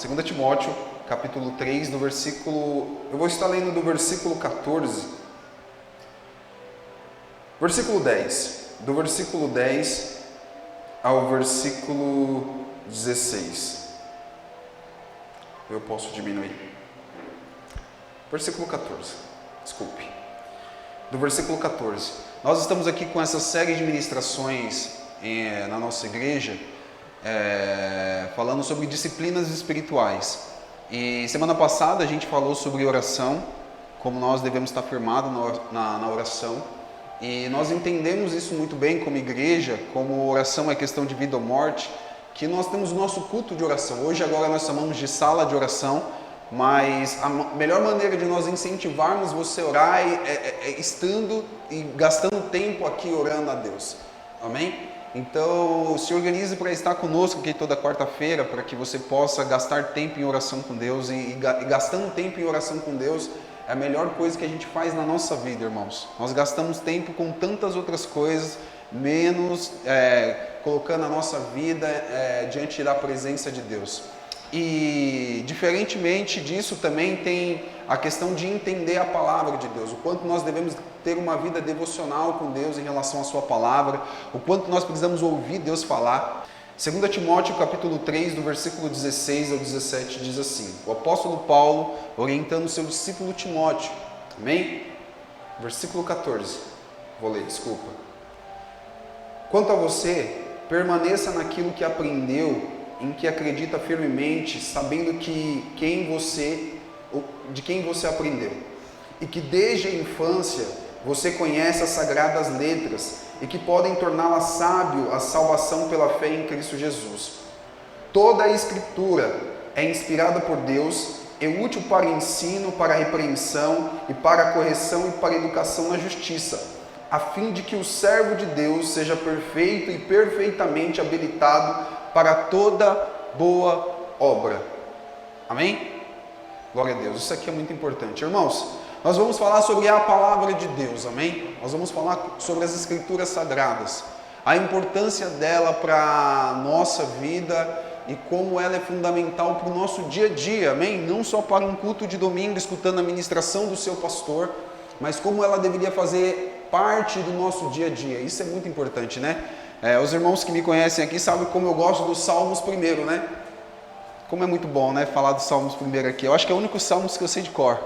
2 Timóteo, capítulo 3, do versículo... Eu vou estar lendo do versículo 14, versículo 10. Do versículo 10 ao versículo 16. Eu posso diminuir. Versículo 14, desculpe. Do versículo 14. Nós estamos aqui com essa série de ministrações na nossa igreja, falando sobre disciplinas espirituais. E semana passada a gente falou sobre oração, como nós devemos estar firmados na oração. E nós entendemos isso muito bem como igreja, como oração é questão de vida ou morte, que nós temos o nosso culto de oração. Hoje agora nós chamamos de sala de oração, mas a melhor maneira de nós incentivarmos você a orar é estando e gastando tempo aqui orando a Deus. Amém? Então, se organize para estar conosco aqui toda quarta-feira, para que você possa gastar tempo em oração com Deus. E gastando tempo em oração com Deus é a melhor coisa que a gente faz na nossa vida, irmãos. Nós gastamos tempo com tantas outras coisas, menos colocando a nossa vida diante da presença de Deus. E, diferentemente disso, também tem a questão de entender a palavra de Deus, o quanto nós devemos ter uma vida devocional com Deus em relação à sua palavra, o quanto nós precisamos ouvir Deus falar. 2 Timóteo capítulo 3, do versículo 16 ao 17, diz assim: o apóstolo Paulo orientando o seu discípulo Timóteo. Amém? Versículo 14, vou ler, desculpa. Quanto a você, permaneça naquilo que aprendeu, em que acredita firmemente, sabendo de quem você aprendeu, e que desde a infância você conhece as sagradas letras, e que podem torná-la sábio a salvação pela fé em Cristo Jesus. Toda a Escritura é inspirada por Deus, é útil para ensino, para a repreensão, e para a correção e para a educação na justiça, a fim de que o servo de Deus seja perfeito e perfeitamente habilitado para toda boa obra. Amém? Glória a Deus. Isso aqui é muito importante. Irmãos, nós vamos falar sobre a palavra de Deus. Amém? Nós vamos falar sobre as Escrituras Sagradas, a importância dela para a nossa vida e como ela é fundamental para o nosso dia a dia. Amém? Não só para um culto de domingo, escutando a ministração do seu pastor, mas como ela deveria fazer parte do nosso dia a dia. Isso é muito importante, né? Os irmãos que me conhecem aqui sabem como eu gosto dos Salmos primeiro, né? Como é muito bom, né? Falar dos Salmos primeiro aqui. Eu acho que é o único Salmos que eu sei de cor.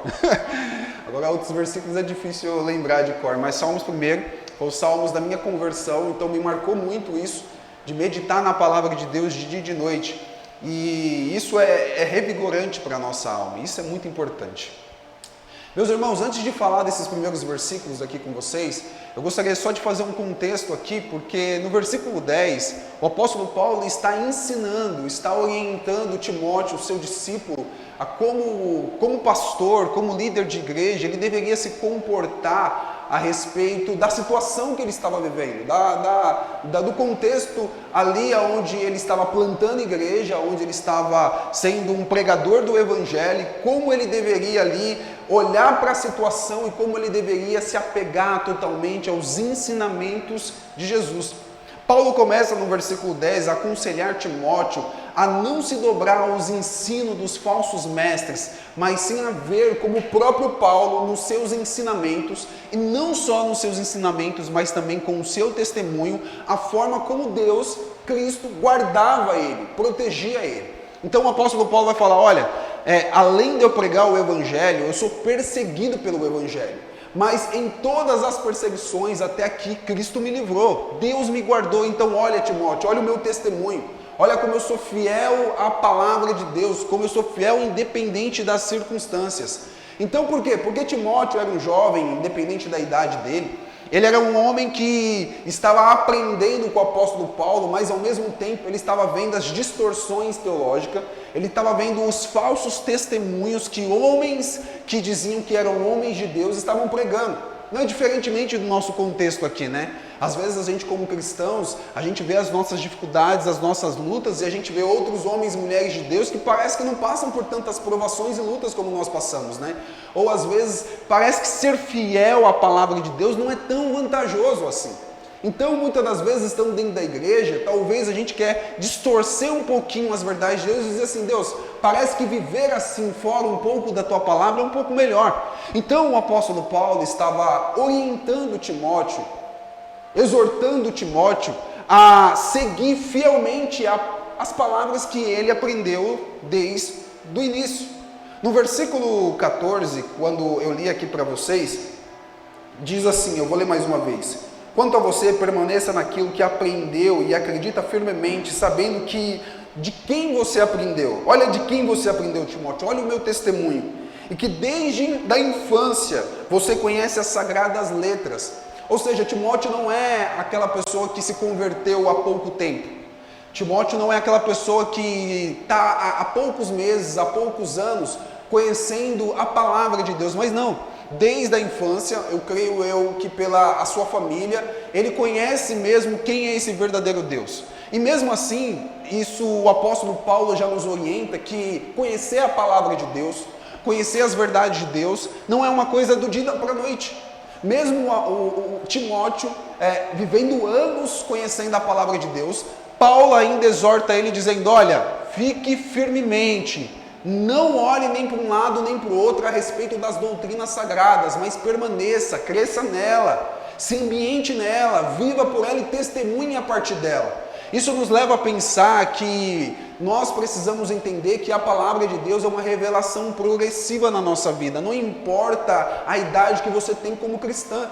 Agora, outros versículos é difícil eu lembrar de cor, mas Salmos primeiro, foi os Salmos da minha conversão, então me marcou muito isso, de meditar na palavra de Deus de dia e de noite. E isso é revigorante para a nossa alma, isso é muito importante. Meus irmãos, antes de falar desses primeiros versículos aqui com vocês, eu gostaria só de fazer um contexto aqui, porque no versículo 10, o apóstolo Paulo está ensinando, está orientando Timóteo, seu discípulo, a como pastor, como líder de igreja, ele deveria se comportar a respeito da situação que ele estava vivendo, do contexto ali onde ele estava plantando igreja, onde ele estava sendo um pregador do evangelho, como ele deveria ali olhar para a situação e como ele deveria se apegar totalmente aos ensinamentos de Jesus. Paulo começa no versículo 10 a aconselhar Timóteo a não se dobrar aos ensinos dos falsos mestres, mas sim a ver como o próprio Paulo nos seus ensinamentos, e não só nos seus ensinamentos, mas também com o seu testemunho, a forma como Deus, Cristo, guardava ele, protegia ele. Então o apóstolo Paulo vai falar, olha, além de eu pregar o evangelho, eu sou perseguido pelo evangelho. Mas em todas as perseguições até aqui, Cristo me livrou. Deus me guardou. Então olha, Timóteo, olha o meu testemunho. Olha como eu sou fiel à palavra de Deus, como eu sou fiel independente das circunstâncias. Então por quê? Porque Timóteo era um jovem, independente da idade dele. Ele era um homem que estava aprendendo com o apóstolo Paulo, mas ao mesmo tempo ele estava vendo as distorções teológicas, ele estava vendo os falsos testemunhos que homens que diziam que eram homens de Deus estavam pregando. Não é diferentemente do nosso contexto aqui, né? Às vezes a gente como cristãos, a gente vê as nossas dificuldades, as nossas lutas, e a gente vê outros homens e mulheres de Deus que parece que não passam por tantas provações e lutas como nós passamos, né? Ou às vezes parece que ser fiel à palavra de Deus não é tão vantajoso assim. Então, muitas das vezes, estando dentro da igreja, talvez a gente quer distorcer um pouquinho as verdades de Deus e dizer assim, Deus, parece que viver assim fora um pouco da tua palavra é um pouco melhor. Então, o apóstolo Paulo estava orientando Timóteo, exortando Timóteo a seguir fielmente as palavras que ele aprendeu desde o início. No versículo 14, quando eu li aqui para vocês, diz assim, eu vou ler mais uma vez. Quanto a você, permaneça naquilo que aprendeu e acredita firmemente, sabendo que de quem você aprendeu. Olha de quem você aprendeu, Timóteo. Olha o meu testemunho. E que desde a infância você conhece as sagradas letras. Ou seja, Timóteo não é aquela pessoa que se converteu há pouco tempo. Timóteo não é aquela pessoa que está há poucos meses, há poucos anos, conhecendo a palavra de Deus. Mas não. Desde a infância, eu creio que pela a sua família, ele conhece mesmo quem é esse verdadeiro Deus. E mesmo assim, isso o apóstolo Paulo já nos orienta que conhecer a palavra de Deus, conhecer as verdades de Deus, não é uma coisa do dia para a noite. Mesmo o Timóteo, vivendo anos conhecendo a palavra de Deus, Paulo ainda exorta ele dizendo, olha, fique firmemente, não olhe nem para um lado nem para o outro a respeito das doutrinas sagradas, mas permaneça, cresça nela, se ambiente nela, viva por ela e testemunhe a partir dela. Isso nos leva a pensar que nós precisamos entender que a palavra de Deus é uma revelação progressiva na nossa vida. Não importa a idade que você tem como cristã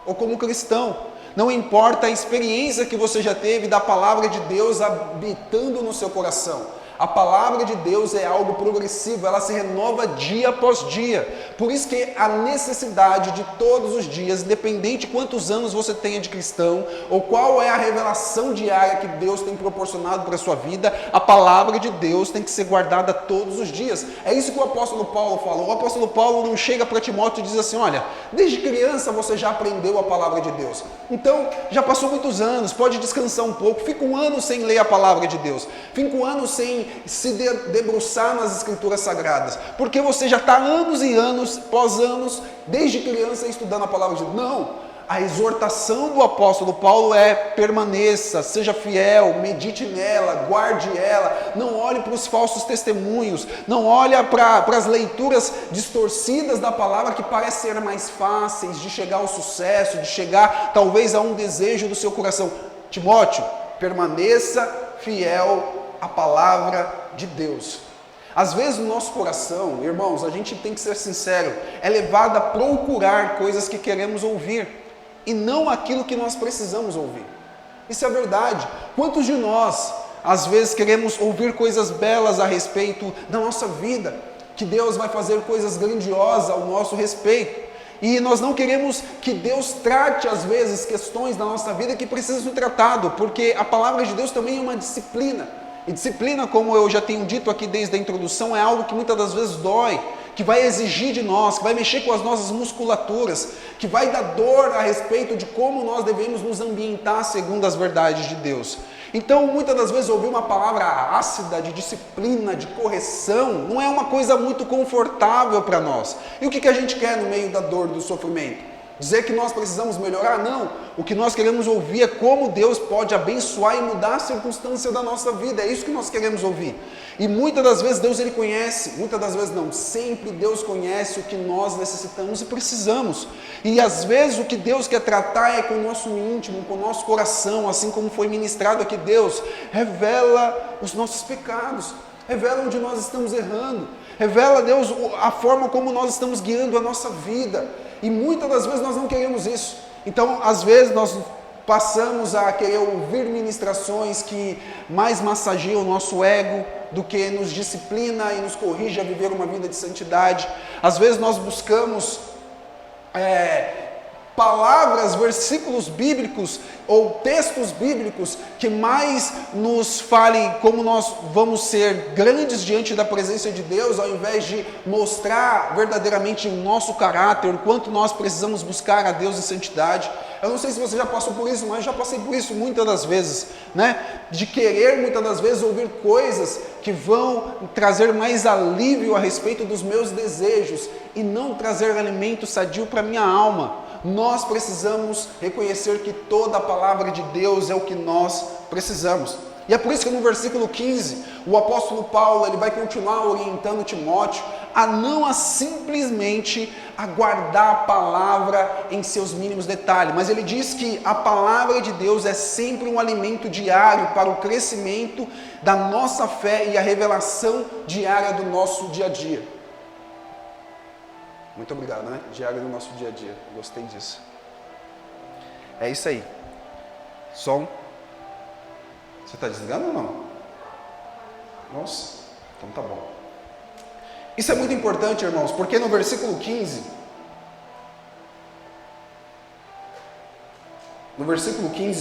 ou como cristão. Não importa a experiência que você já teve da palavra de Deus habitando no seu coração. A palavra de Deus é algo progressivo, ela se renova dia após dia. Por isso que a necessidade de todos os dias, independente de quantos anos você tenha de cristão, ou qual é a revelação diária que Deus tem proporcionado para a sua vida, a palavra de Deus tem que ser guardada todos os dias. É isso que o apóstolo Paulo falou. O apóstolo Paulo não chega para Timóteo e diz assim, olha, desde criança você já aprendeu a palavra de Deus. Então, já passou muitos anos, pode descansar um pouco, fica um ano sem ler a palavra de Deus, fica um ano sem se debruçar nas escrituras sagradas, porque você já está anos e anos, pós anos, desde criança estudando a palavra de Deus. Não, a exortação do apóstolo Paulo é permaneça, seja fiel, medite nela, guarde ela, não olhe para os falsos testemunhos, não olhe para as leituras distorcidas da palavra que parecem ser mais fáceis de chegar ao sucesso, de chegar talvez a um desejo do seu coração. Timóteo, permaneça fiel a palavra de Deus. Às vezes o nosso coração, irmãos, a gente tem que ser sincero, é levado a procurar coisas que queremos ouvir e não aquilo que nós precisamos ouvir. Isso é verdade. Quantos de nós, às vezes, queremos ouvir coisas belas a respeito da nossa vida, que Deus vai fazer coisas grandiosas ao nosso respeito, e nós não queremos que Deus trate, às vezes, questões da nossa vida que precisam ser tratadas, porque a palavra de Deus também é uma disciplina. E disciplina, como eu já tenho dito aqui desde a introdução, é algo que muitas das vezes dói, que vai exigir de nós, que vai mexer com as nossas musculaturas, que vai dar dor a respeito de como nós devemos nos ambientar segundo as verdades de Deus. Então, muitas das vezes, ouvir uma palavra ácida, de disciplina, de correção, não é uma coisa muito confortável para nós. E o que a gente quer no meio da dor, do sofrimento? Dizer que nós precisamos melhorar? Não. O que nós queremos ouvir é como Deus pode abençoar e mudar a circunstância da nossa vida. É isso que nós queremos ouvir. E muitas das vezes Deus ele conhece, muitas das vezes não. Sempre Deus conhece o que nós necessitamos e precisamos. E às vezes o que Deus quer tratar é com o nosso íntimo, com o nosso coração, assim como foi ministrado aqui. Deus revela os nossos pecados, revela onde nós estamos errando, revela, Deus, a forma como nós estamos guiando a nossa vida. E muitas das vezes nós não queremos isso. Então, às vezes, nós passamos a querer ouvir ministrações que mais massageiam o nosso ego do que nos disciplina e nos corrige a viver uma vida de santidade. Às vezes, nós buscamos palavras, versículos bíblicos ou textos bíblicos que mais nos falem como nós vamos ser grandes diante da presença de Deus, ao invés de mostrar verdadeiramente o nosso caráter, o quanto nós precisamos buscar a Deus em santidade. Eu não sei se você já passou por isso, mas eu já passei por isso muitas das vezes, né? De querer muitas das vezes ouvir coisas que vão trazer mais alívio a respeito dos meus desejos e não trazer alimento sadio para minha alma. Nós precisamos reconhecer que toda a palavra de Deus é o que nós precisamos. E é por isso que no versículo 15, o apóstolo Paulo ele vai continuar orientando Timóteo a não simplesmente aguardar a palavra em seus mínimos detalhes, mas ele diz que a palavra de Deus é sempre um alimento diário para o crescimento da nossa fé e a revelação diária do nosso dia a dia. Muito obrigado, né? Diário do nosso dia a dia, gostei disso. É isso aí. Som. Você está desligando ou não? Nossa, então tá bom. Isso é muito importante, irmãos, porque no versículo 15,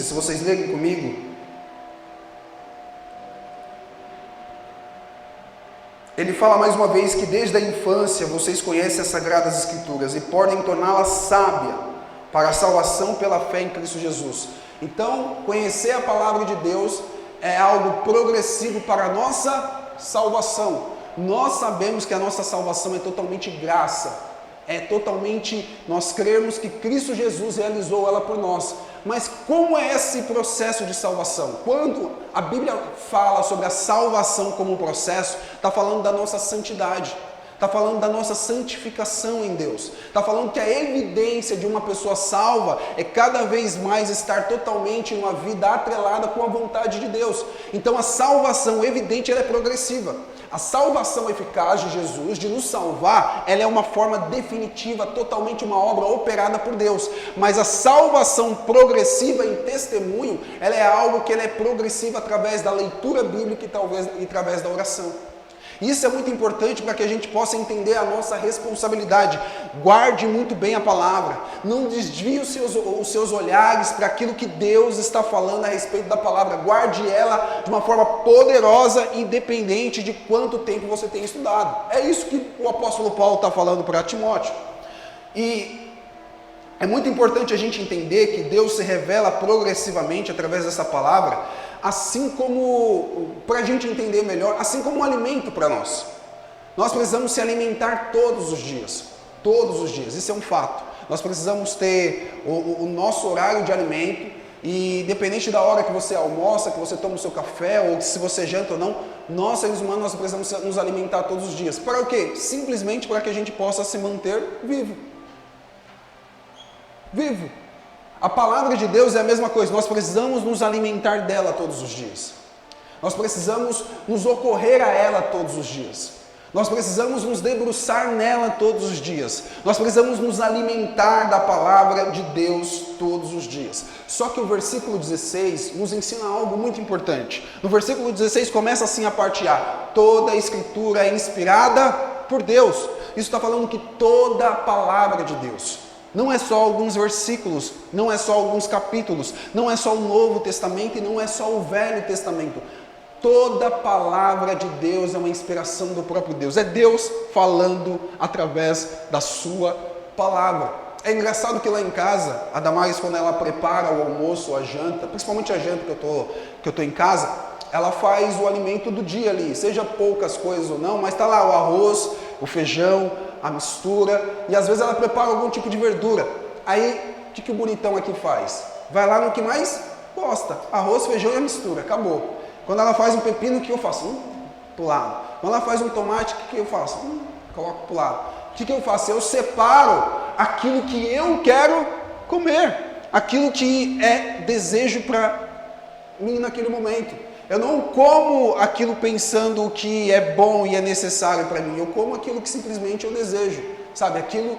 se vocês lerem comigo, ele fala mais uma vez que desde a infância vocês conhecem as Sagradas Escrituras e podem torná-las sábia para a salvação pela fé em Cristo Jesus. Então, conhecer a palavra de Deus é algo progressivo para a nossa salvação. Nós sabemos que a nossa salvação é totalmente graça, nós cremos que Cristo Jesus realizou ela por nós. Mas como é esse processo de salvação? Quando a Bíblia fala sobre a salvação como um processo, está falando da nossa santidade, está falando da nossa santificação em Deus, está falando que a evidência de uma pessoa salva é cada vez mais estar totalmente em uma vida atrelada com a vontade de Deus. Então a salvação evidente ela é progressiva. A salvação eficaz de Jesus, de nos salvar, ela é uma forma definitiva, totalmente uma obra operada por Deus. Mas a salvação progressiva em testemunho, ela é algo que ela é progressiva através da leitura bíblica e através da oração. Isso é muito importante para que a gente possa entender a nossa responsabilidade. Guarde muito bem a palavra. Não desvie os seus olhares para aquilo que Deus está falando a respeito da palavra. Guarde ela de uma forma poderosa, independente de quanto tempo você tem estudado. É isso que o apóstolo Paulo está falando para Timóteo. E é muito importante a gente entender que Deus se revela progressivamente através dessa palavra, assim como, para a gente entender melhor, assim como um alimento para nós. Nós precisamos se alimentar todos os dias, isso é um fato. Nós precisamos ter o nosso horário de alimento, e independente da hora que você almoça, que você toma o seu café, ou se você janta ou não, nós seres humanos nós precisamos nos alimentar todos os dias. Para o quê? Simplesmente para que a gente possa se manter vivo. A palavra de Deus é a mesma coisa, nós precisamos nos alimentar dela todos os dias. Nós precisamos nos ocorrer a ela todos os dias. Nós precisamos nos debruçar nela todos os dias. Nós precisamos nos alimentar da palavra de Deus todos os dias. Só que o versículo 16 nos ensina algo muito importante. No versículo 16 começa assim a parte A. Toda a escritura é inspirada por Deus. Isso está falando que toda a palavra de Deus. Não é só alguns versículos, não é só alguns capítulos, não é só o Novo Testamento e não é só o Velho Testamento. Toda palavra de Deus é uma inspiração do próprio Deus. É Deus falando através da sua palavra. É engraçado que lá em casa, a Damares, quando ela prepara o almoço, a janta, principalmente a janta que eu estou em casa, ela faz o alimento do dia ali, seja poucas coisas ou não, mas está lá o arroz, o feijão, a mistura, e às vezes ela prepara algum tipo de verdura. Aí, o que o bonitão aqui faz? Vai lá no que mais gosta, arroz, feijão e a mistura, acabou. Quando ela faz um pepino, o que eu faço? Pro lado. Quando ela faz um tomate, o que eu faço? Coloco pro lado. O que eu faço? Eu separo aquilo que eu quero comer, aquilo que é desejo para mim naquele momento. Eu não como aquilo pensando que é bom e é necessário para mim. Eu como aquilo que simplesmente eu desejo. Sabe, aquilo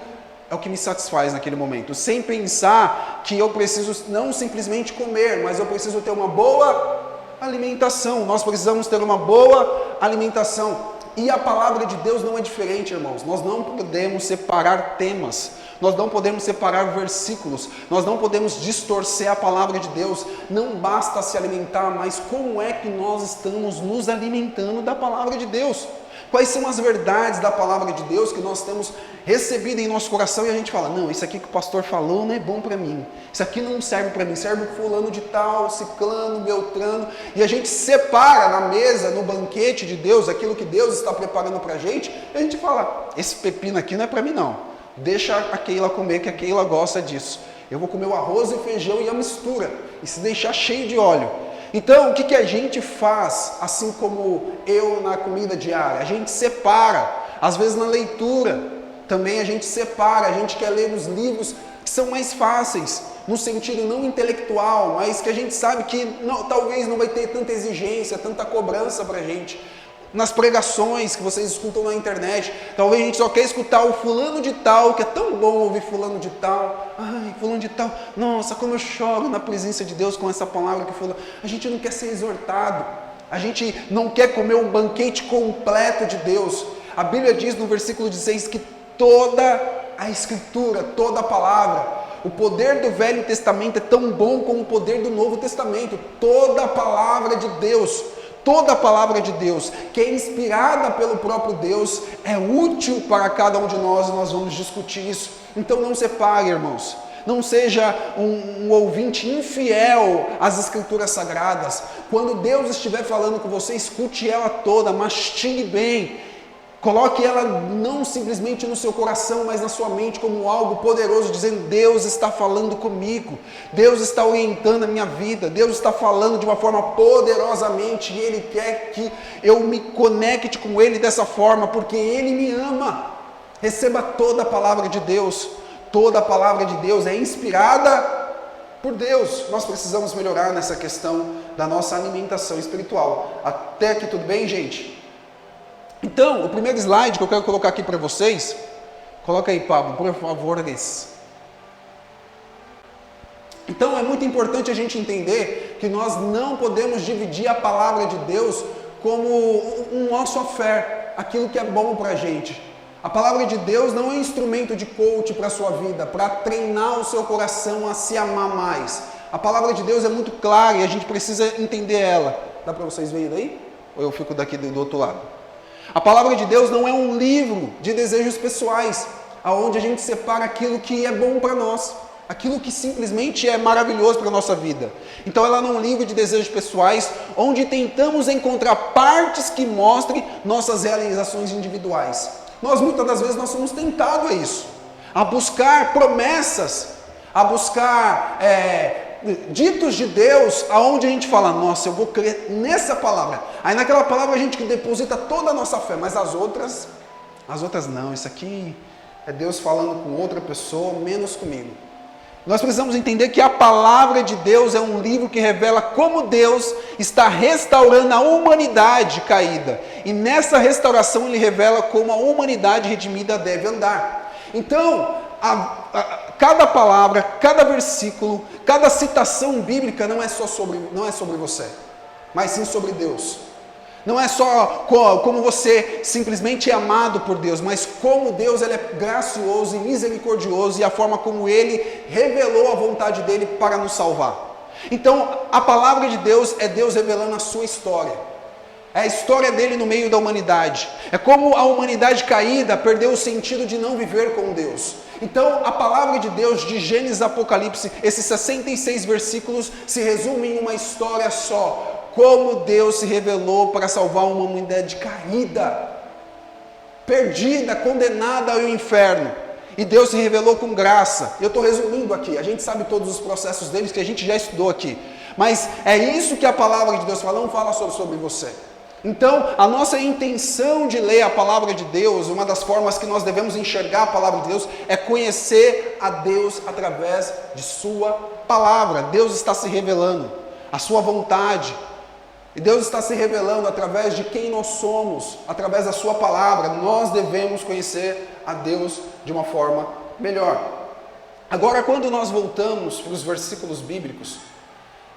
é o que me satisfaz naquele momento. Sem pensar que eu preciso não simplesmente comer, mas eu preciso ter uma boa alimentação. Nós precisamos ter uma boa alimentação. E a palavra de Deus não é diferente, irmãos. Nós não podemos separar temas. Nós não podemos separar versículos, nós não podemos distorcer a palavra de Deus. Não basta se alimentar, mas como é que nós estamos nos alimentando da palavra de Deus? Quais são as verdades da palavra de Deus que nós temos recebido em nosso coração e a gente fala, não, isso aqui que o pastor falou não é bom para mim, isso aqui não serve para mim, serve para fulano de tal, ciclano, beltrano, e a gente separa na mesa, no banquete de Deus, aquilo que Deus está preparando para a gente, e a gente fala, esse pepino aqui não é para mim não. deixa a Keila comer, que a Keila gosta disso. Eu vou comer o arroz e feijão e a mistura, e se deixar cheio de óleo. Então, o que a gente faz, assim como eu na comida diária? A gente separa, às vezes na leitura, também a gente separa, a gente quer ler os livros que são mais fáceis, no sentido não intelectual, mas que a gente sabe que talvez não vai ter tanta exigência, tanta cobrança para a gente. Nas pregações que vocês escutam na internet, talvez a gente só quer escutar o fulano de tal, que é tão bom ouvir fulano de tal. Ai, fulano de tal, nossa, como eu choro na presença de Deus com essa palavra que falou. A gente não quer ser exortado, a gente não quer comer um banquete completo de Deus. A Bíblia diz no versículo 16 que toda a Escritura, toda a palavra, o poder do Velho Testamento é tão bom como o poder do Novo Testamento. Toda a palavra de Deus, toda a palavra de Deus, que é inspirada pelo próprio Deus, é útil para cada um de nós, e nós vamos discutir isso. Então não separe, irmãos. Não seja um ouvinte infiel às Escrituras Sagradas. Quando Deus estiver falando com você, escute ela toda, mastigue bem. Coloque ela não simplesmente no seu coração, mas na sua mente como algo poderoso, dizendo: Deus está falando comigo, Deus está orientando a minha vida, Deus está falando de uma forma poderosamente e Ele quer que eu me conecte com Ele dessa forma, porque Ele me ama. Receba toda a palavra de Deus, toda a palavra de Deus é inspirada por Deus. Nós precisamos melhorar nessa questão da nossa alimentação espiritual. Até aqui tudo bem, gente? Então, o primeiro slide que eu quero colocar aqui para vocês, coloca aí, Pablo, por favor, Alice. Então, é muito importante a gente entender que nós não podemos dividir a palavra de Deus como um nosso affair, aquilo que é bom para a gente. A palavra de Deus não é um instrumento de coach para a sua vida, para treinar o seu coração a se amar mais. A palavra de Deus é muito clara e a gente precisa entender ela. Dá para vocês verem daí? Ou eu fico daqui do outro lado? A palavra de Deus não é um livro de desejos pessoais, aonde a gente separa aquilo que é bom para nós, aquilo que simplesmente é maravilhoso para a nossa vida. Então ela não é um livro de desejos pessoais, onde tentamos encontrar partes que mostrem nossas realizações individuais. Muitas das vezes, nós somos tentados a isso, a buscar promessas, a buscar ditos de Deus, aonde a gente fala: nossa, eu vou crer nessa palavra. Aí naquela palavra a gente deposita toda a nossa fé, mas as outras não, isso aqui é Deus falando com outra pessoa, menos comigo. Nós precisamos entender que a palavra de Deus é um livro que revela como Deus está restaurando a humanidade caída. E nessa restauração Ele revela como a humanidade redimida deve andar. Então, cada palavra, cada versículo, cada citação bíblica não é sobre você, mas sim sobre Deus. Não é só como você simplesmente é amado por Deus, mas como Deus ele é gracioso e misericordioso e a forma como Ele revelou a vontade dEle para nos salvar. Então, a palavra de Deus é Deus revelando a sua história. É a história dele no meio da humanidade. É como a humanidade caída perdeu o sentido de não viver com Deus. Então, a palavra de Deus, de Gênesis a Apocalipse, esses 66 versículos se resumem em uma história só. Como Deus se revelou para salvar uma humanidade caída, perdida, condenada ao inferno. E Deus se revelou com graça. Eu estou resumindo aqui, a gente sabe todos os processos deles que a gente já estudou aqui. Mas é isso que a palavra de Deus fala, não fala sobre você. Então, a nossa intenção de ler a palavra de Deus, uma das formas que nós devemos enxergar a palavra de Deus, é conhecer a Deus através de sua palavra. Deus está se revelando, a sua vontade. E Deus está se revelando através de quem nós somos, através da sua palavra. Nós devemos conhecer a Deus de uma forma melhor. Agora, quando nós voltamos para os versículos bíblicos,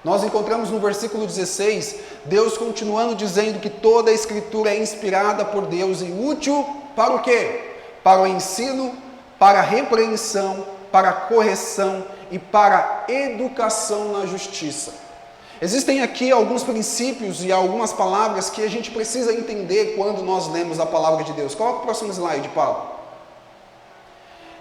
nós encontramos no versículo 16, Deus continuando dizendo que toda a Escritura é inspirada por Deus e útil para o quê? Para o ensino, para a repreensão, para a correção e para a educação na justiça. Existem aqui alguns princípios e algumas palavras que a gente precisa entender quando nós lemos a palavra de Deus. Coloca o próximo slide, Paulo.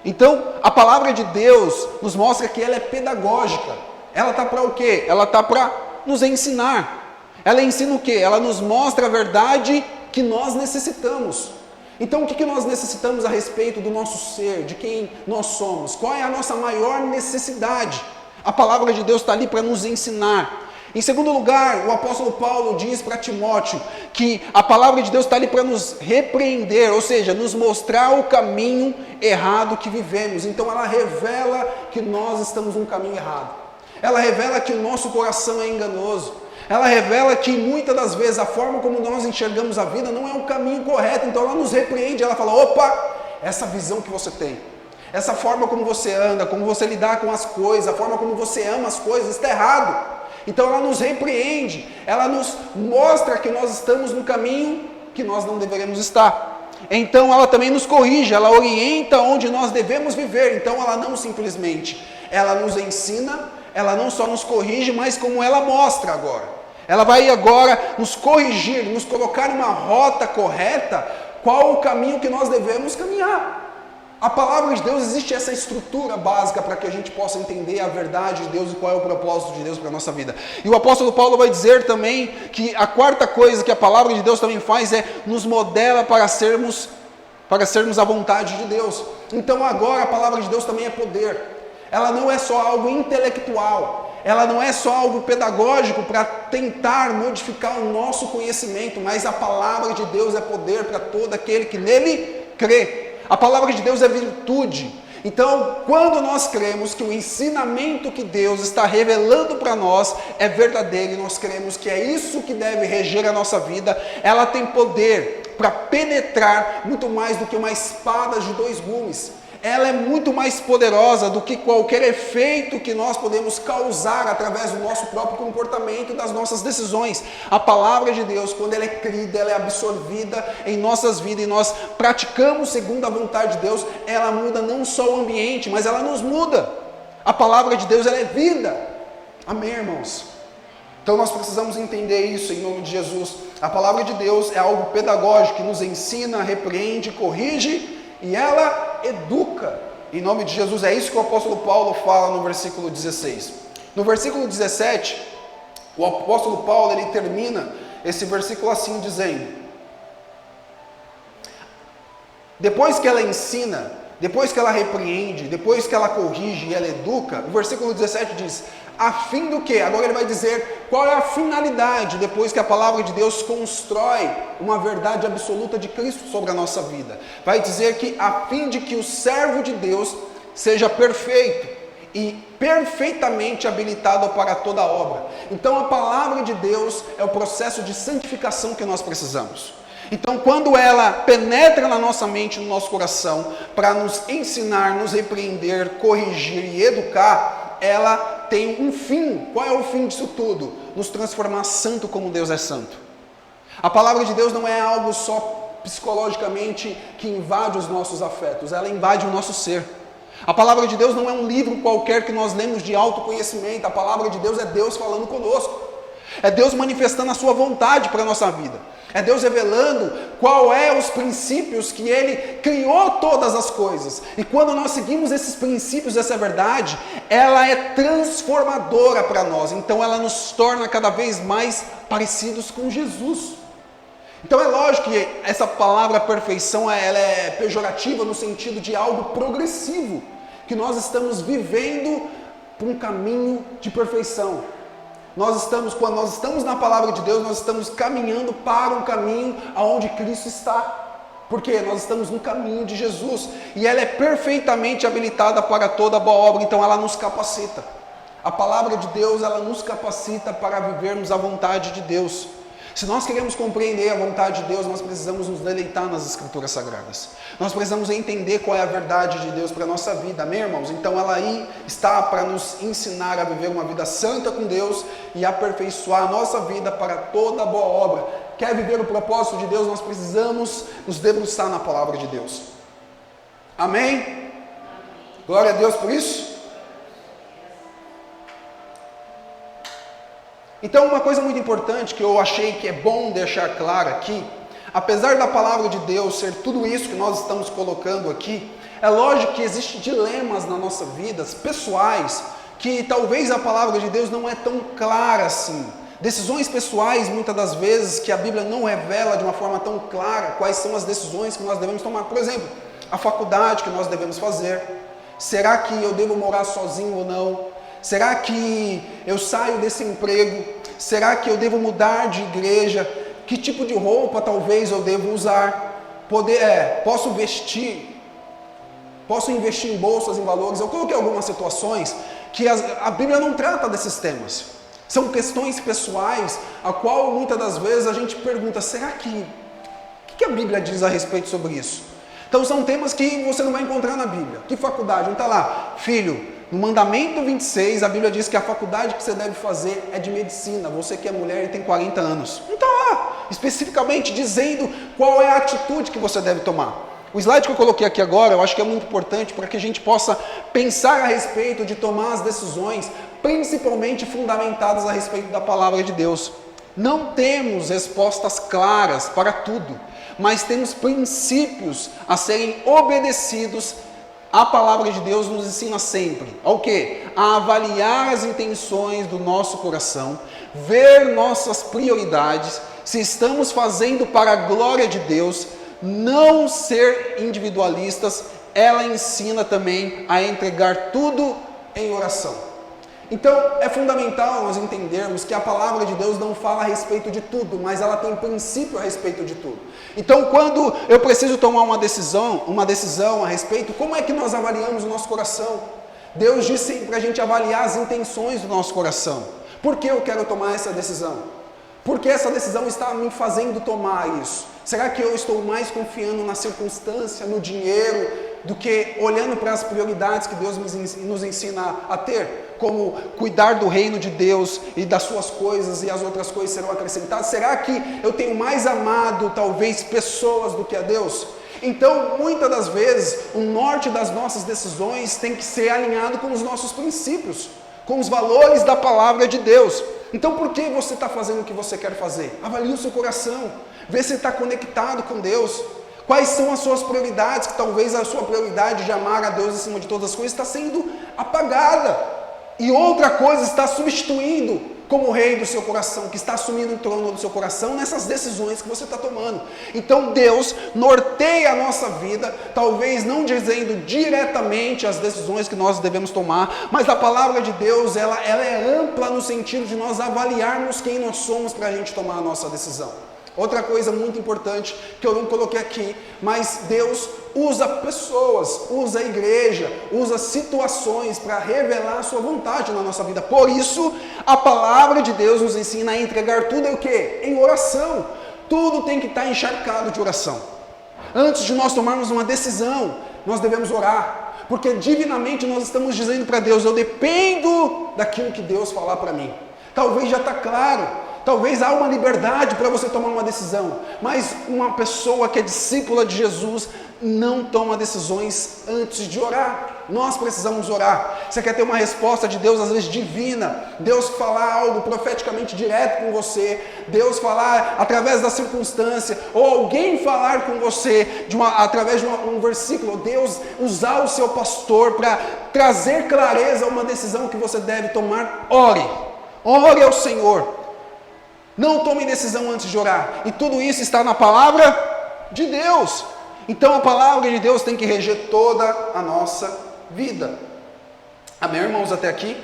Então, a palavra de Deus nos mostra que ela é pedagógica. Ela está para o quê? Ela está para nos ensinar. Ela ensina o quê? Ela nos mostra a verdade que nós necessitamos. Então o que nós necessitamos a respeito do nosso ser, de quem nós somos? Qual é a nossa maior necessidade? A palavra de Deus está ali para nos ensinar. Em segundo lugar, o apóstolo Paulo diz para Timóteo que a palavra de Deus está ali para nos repreender, ou seja, nos mostrar o caminho errado que vivemos. Então ela revela que nós estamos num caminho errado. Ela revela que o nosso coração é enganoso. Ela revela que muitas das vezes a forma como nós enxergamos a vida não é o caminho correto. Então ela nos repreende, ela fala, opa, essa visão que você tem, essa forma como você anda, como você lidar com as coisas, a forma como você ama as coisas, está errado. Então ela nos repreende, ela nos mostra que nós estamos no caminho que nós não deveremos estar. Então ela também nos corrige, ela orienta onde nós devemos viver. Então ela não simplesmente, ela nos ensina, ela não só nos corrige, mas como ela mostra agora. Ela vai agora nos corrigir, nos colocar numa rota correta, qual o caminho que nós devemos caminhar. A palavra de Deus, existe essa estrutura básica para que a gente possa entender a verdade de Deus e qual é o propósito de Deus para a nossa vida. E o apóstolo Paulo vai dizer também que a quarta coisa que a palavra de Deus também faz é nos modela para sermos a vontade de Deus. Então agora a palavra de Deus também é poder. Ela não é só algo intelectual, ela não é só algo pedagógico para tentar modificar o nosso conhecimento, mas a palavra de Deus é poder para todo aquele que nele crê. A palavra de Deus é virtude. Então, quando nós cremos que o ensinamento que Deus está revelando para nós é verdadeiro e nós cremos que é isso que deve reger a nossa vida, ela tem poder para penetrar muito mais do que uma espada de 2 gumes. Ela é muito mais poderosa do que qualquer efeito que nós podemos causar através do nosso próprio comportamento e das nossas decisões. A palavra de Deus, quando ela é crida, ela é absorvida em nossas vidas e nós praticamos segundo a vontade de Deus, ela muda não só o ambiente, mas ela nos muda. A palavra de Deus, ela é vida. Amém, irmãos? Então nós precisamos entender isso em nome de Jesus. A palavra de Deus é algo pedagógico que nos ensina, repreende, corrige e ela educa, em nome de Jesus. É isso que o apóstolo Paulo fala no versículo 16. No versículo 17, o apóstolo Paulo, ele termina esse versículo assim, dizendo: depois que ela ensina, depois que ela repreende, depois que ela corrige e ela educa, o versículo 17 diz, a fim do quê? Agora ele vai dizer qual é a finalidade, depois que a palavra de Deus constrói uma verdade absoluta de Cristo sobre a nossa vida. Vai dizer que a fim de que o servo de Deus seja perfeito e perfeitamente habilitado para toda a obra. Então a palavra de Deus é o processo de santificação que nós precisamos. Então quando ela penetra na nossa mente, no nosso coração, para nos ensinar, nos repreender, corrigir e educar, ela tem um fim. Qual é o fim disso tudo? Nos transformar santo como Deus é santo. A palavra de Deus não é algo só psicologicamente que invade os nossos afetos, ela invade o nosso ser. A palavra de Deus não é um livro qualquer que nós lemos de autoconhecimento. A palavra de Deus é Deus falando conosco. É Deus manifestando a sua vontade para a nossa vida. É Deus revelando qual é os princípios que Ele criou todas as coisas. E quando nós seguimos esses princípios, essa verdade, ela é transformadora para nós. Então ela nos torna cada vez mais parecidos com Jesus. Então é lógico que essa palavra perfeição, ela é pejorativa no sentido de algo progressivo. Que nós estamos vivendo por um caminho de perfeição. Quando nós estamos na palavra de Deus, nós estamos caminhando para um caminho aonde Cristo está. Porque nós estamos no caminho de Jesus. E ela é perfeitamente habilitada para toda boa obra. Então ela nos capacita. A palavra de Deus, ela nos capacita para vivermos a vontade de Deus. Se nós queremos compreender a vontade de Deus, nós precisamos nos deleitar nas Escrituras Sagradas. Nós precisamos entender qual é a verdade de Deus para a nossa vida, amém, irmãos? Então ela aí está para nos ensinar a viver uma vida santa com Deus e aperfeiçoar a nossa vida para toda boa obra. Quer viver o propósito de Deus, nós precisamos nos debruçar na palavra de Deus. Amém? Glória a Deus por isso. Então uma coisa muito importante que eu achei que é bom deixar claro aqui, apesar da palavra de Deus ser tudo isso que nós estamos colocando aqui, é lógico que existem dilemas na nossa vida, pessoais, que talvez a palavra de Deus não é tão clara assim. Decisões pessoais, muitas das vezes, que a Bíblia não revela de uma forma tão clara quais são as decisões que nós devemos tomar. Por exemplo, a faculdade que nós devemos fazer. Será que eu devo morar sozinho ou não? Será que eu saio desse emprego? Será que eu devo mudar de igreja? Que tipo de roupa talvez eu devo usar? Posso vestir? Posso investir em bolsas, em valores? Eu coloquei algumas situações que a Bíblia não trata desses temas. São questões pessoais, a qual muitas das vezes a gente pergunta, será que... O que a Bíblia diz a respeito sobre isso? Então são temas que você não vai encontrar na Bíblia. Que faculdade? Não está lá. Filho, no mandamento 26, a Bíblia diz que a faculdade que você deve fazer é de medicina. Você que é mulher e tem 40 anos. Não está lá, especificamente dizendo qual é a atitude que você deve tomar. O slide que eu coloquei aqui agora, eu acho que é muito importante para que a gente possa pensar a respeito de tomar as decisões, principalmente fundamentadas a respeito da palavra de Deus. Não temos respostas claras para tudo, mas temos princípios a serem obedecidos. A palavra de Deus nos ensina sempre ao quê? A avaliar as intenções do nosso coração, ver nossas prioridades, se estamos fazendo para a glória de Deus, não ser individualistas. Ela ensina também a entregar tudo em oração. Então, é fundamental nós entendermos que a palavra de Deus não fala a respeito de tudo, mas ela tem princípio a respeito de tudo. Então, quando eu preciso tomar uma decisão a respeito, como é que nós avaliamos o nosso coração? Deus disse para a gente avaliar as intenções do nosso coração. Por que eu quero tomar essa decisão? Porque essa decisão está me fazendo tomar isso. Será que eu estou mais confiando na circunstância, no dinheiro, do que olhando para as prioridades que Deus nos ensina a ter? Como cuidar do reino de Deus e das suas coisas, e as outras coisas serão acrescentadas? Será que eu tenho mais amado, talvez, pessoas do que a Deus? Então, muitas das vezes, o norte das nossas decisões tem que ser alinhado com os nossos princípios, com os valores da palavra de Deus. Então, por que você está fazendo o que você quer fazer? Avalie o seu coração, vê se está conectado com Deus. Quais são as suas prioridades, que talvez a sua prioridade de amar a Deus acima de todas as coisas está sendo apagada. E outra coisa está substituindo como rei do seu coração, que está assumindo o trono do seu coração nessas decisões que você está tomando. Então Deus norteia a nossa vida, talvez não dizendo diretamente as decisões que nós devemos tomar, mas a palavra de Deus ela é ampla no sentido de nós avaliarmos quem nós somos para a gente tomar a nossa decisão. Outra coisa muito importante que eu não coloquei aqui, mas Deus usa pessoas, usa a igreja, usa situações para revelar a sua vontade na nossa vida. Por isso, a palavra de Deus nos ensina a entregar tudo em o quê? Em oração. Tudo tem que estar encharcado de oração. Antes de nós tomarmos uma decisão, nós devemos orar. Porque divinamente nós estamos dizendo para Deus, eu dependo daquilo que Deus falar para mim. Talvez já está claro. Talvez há uma liberdade para você tomar uma decisão, mas uma pessoa que é discípula de Jesus não toma decisões antes de orar. Nós precisamos orar. Você quer ter uma resposta de Deus, às vezes divina, Deus falar algo profeticamente direto com você, Deus falar através da circunstância, ou alguém falar com você através de um versículo, Deus usar o seu pastor para trazer clareza a uma decisão que você deve tomar. Ore ao Senhor. Não tome decisão antes de orar. E tudo isso está na palavra de Deus. Então a palavra de Deus tem que reger toda a nossa vida. Amém, irmãos, até aqui?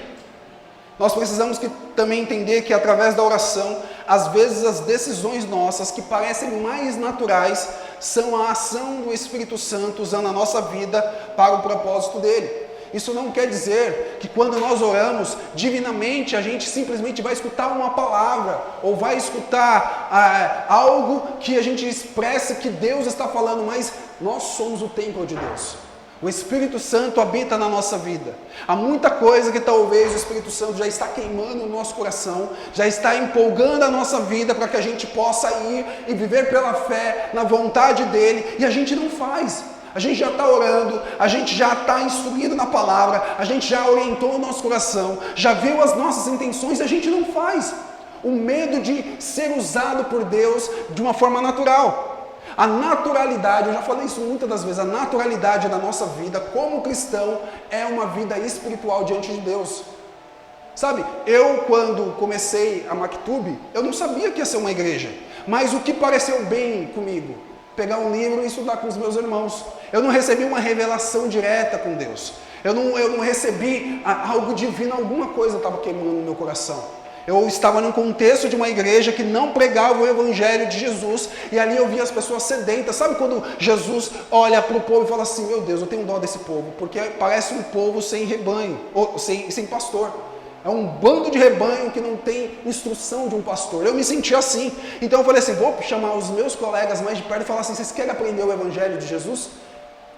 Nós precisamos também entender que através da oração, às vezes as decisões nossas que parecem mais naturais são a ação do Espírito Santo usando a nossa vida para o propósito dele. Isso não quer dizer que quando nós oramos divinamente, a gente simplesmente vai escutar uma palavra, ou vai escutar algo que a gente expressa que Deus está falando, mas nós somos o templo de Deus. O Espírito Santo habita na nossa vida. Há muita coisa que talvez o Espírito Santo já está queimando no nosso coração, já está empolgando a nossa vida para que a gente possa ir e viver pela fé, na vontade dEle, e a gente não faz. A gente já está orando, a gente já está instruído na palavra, a gente já orientou o nosso coração, já viu as nossas intenções e a gente não faz. O medo de ser usado por Deus de uma forma natural. A naturalidade, eu já falei isso muitas das vezes, a naturalidade da nossa vida como cristão é uma vida espiritual diante de Deus. Sabe, eu quando comecei a Mactub, eu não sabia que ia ser uma igreja, mas o que pareceu bem comigo? Pegar um livro e estudar com os meus irmãos. Eu não recebi uma revelação direta com Deus. Eu não recebi algo divino, alguma coisa estava queimando no meu coração. Eu estava num contexto de uma igreja que não pregava o evangelho de Jesus, e ali eu via as pessoas sedentas. Sabe quando Jesus olha para o povo e fala assim: meu Deus, eu tenho dó desse povo, porque parece um povo sem rebanho, ou sem pastor. É um bando de rebanho que não tem instrução de um pastor. Eu me senti assim. Então eu falei assim: vou chamar os meus colegas mais de perto e falar assim: vocês querem aprender o evangelho de Jesus?